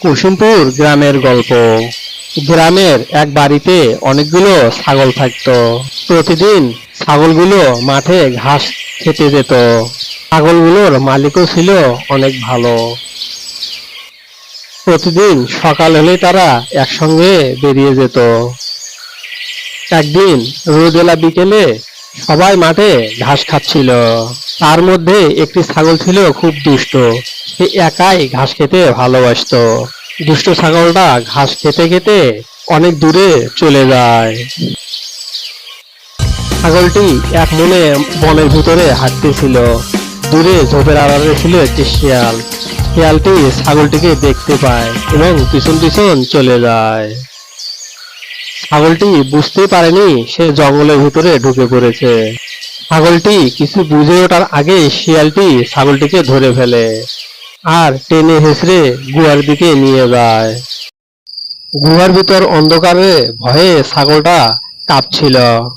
কুসুমপুর গ্রামের গল্প। গ্রামের এক বাড়িতে অনেকগুলো ছাগল থাকতো। প্রতিদিন ছাগলগুলো মাঠে ঘাস খেতে যেত। ছাগলগুলোর মালিকও ছিল অনেক ভালো। প্রতিদিন সকাল হলেই তারা একসঙ্গে বেরিয়ে যেত। একদিন রোদেলা বিকেলে সবাই মাঠে ঘাস খাচ্ছিল। তার মধ্যে একটি ছাগল ছিল খুব দুষ্ট। সে একাই ঘাস খেতে ভালোবাসতো। দুষ্ট ছাগলটা ঘাস খেতে খেতে অনেক দূরে চলে যায়। ছাগলটি এক মনে বনের ভিতরে হাঁটতেছিল। দূরে ঝোপের আড়ালে ছিল একটি শিয়াল। শিয়ালটি ছাগলটিকে দেখতে পায় এবং পিছন পিছন চলে যায়। ছাগলটি বুঝতেই পারেনি সে জঙ্গলের ভিতরে ঢুকে পড়েছে। ছাগলটি কিছু বুঝে ওঠার আগে শিয়ালটি ছাগলটিকে ধরে ফেলে আর টেনে হেঁচড়ে গুহার দিকে নিয়ে যায়। গুহার ভিতর অন্ধকারে ভয়ে ছাগলটা কাঁপছিল।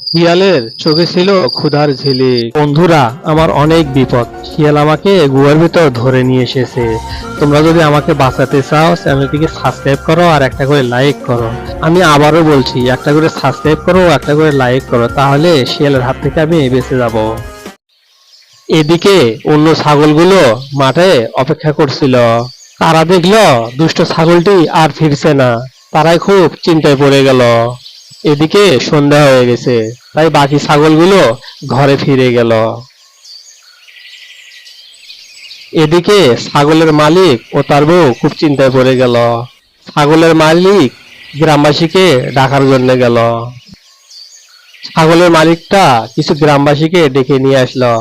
শিয়ালের চোখে ছিল ক্ষুধার ঝিলিক। বন্ধুরা, আমার অনেক বিপদ। শিয়াল আমাকে গুহার ভিতর ধরে নিয়ে এসেছে। তোমরা যদি আমাকে বাঁচাতে চাও চ্যানেলটিকে সাবস্ক্রাইব করো আর একটা করে লাইক করো। আমি আবারও বলছি, একটা করে সাবস্ক্রাইব করো, একটা করে লাইক করো, তাহলে শিয়ালের হাত থেকে আমি বেঁচে যাব। এদিকে অন্য ছাগলগুলো মাঠে অপেক্ষা করছিল। তারা দেখলো দুষ্ট ছাগলটি আর ফিরছে না। তারাই খুব চিন্তায় পড়ে গেল। এদিকে সন্ধ্যা হয়ে গেছে, তাই বাকি ছাগলগুলো ঘরে ফিরে গেল। এদিকে ছাগলের মালিক ও তার বউ খুব চিন্তায় পড়ে গেল। ছাগলের মালিক গ্রামবাসীকে ডাকার জন্য গেল। ছাগলের মালিকটা কিছু গ্রামবাসীকে ডেকে নিয়ে আসলো।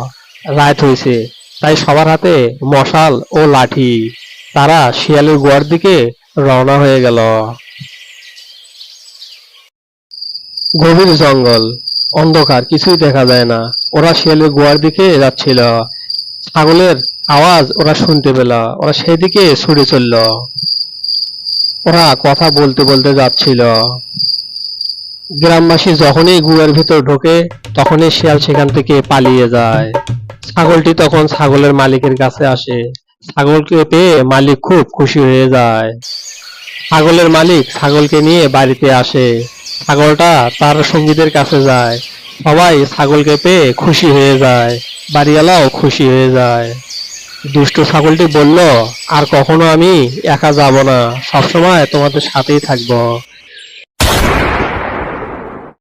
রাত হয়েছে, তাই সবার হাতে মশাল ও লাঠি। তারা শিয়ালের গুহার দিকে রওনা হয়ে গেল। গভীর জঙ্গল, অন্ধকার, কিছুই দেখা যায় না। ওরা শিয়ালের গুহার দিকে যাচ্ছিল। ছাগলের আওয়াজ ওরা শুনতে পেল। ওরা সেদিকে ছুটে চলল। ওরা কথা বলতে বলতে যাচ্ছিল। গ্রামবাসী যখনই গুহার ভিতর ঢোকে তখনই শিয়াল সেখান থেকে পালিয়ে যায়। ছাগলটি তখন ছাগলের মালিকের কাছে আসে। ছাগলকে পেয়ে মালিক খুব খুশি হয়ে যায়। ছাগলের মালিক ছাগলকে নিয়ে বাড়িতে আসে। ছাগলটা তার সঙ্গীদের কাছে যায়। সবাই ছাগলকে পেয়ে খুশি হয়ে যায়। বাড়িওয়ালাও খুশি হয়ে যায়। দুষ্ট ছাগলটি বলল, আর কখনো আমি একা যাব না, সবসময় তোমাদের সাথেই থাকবো।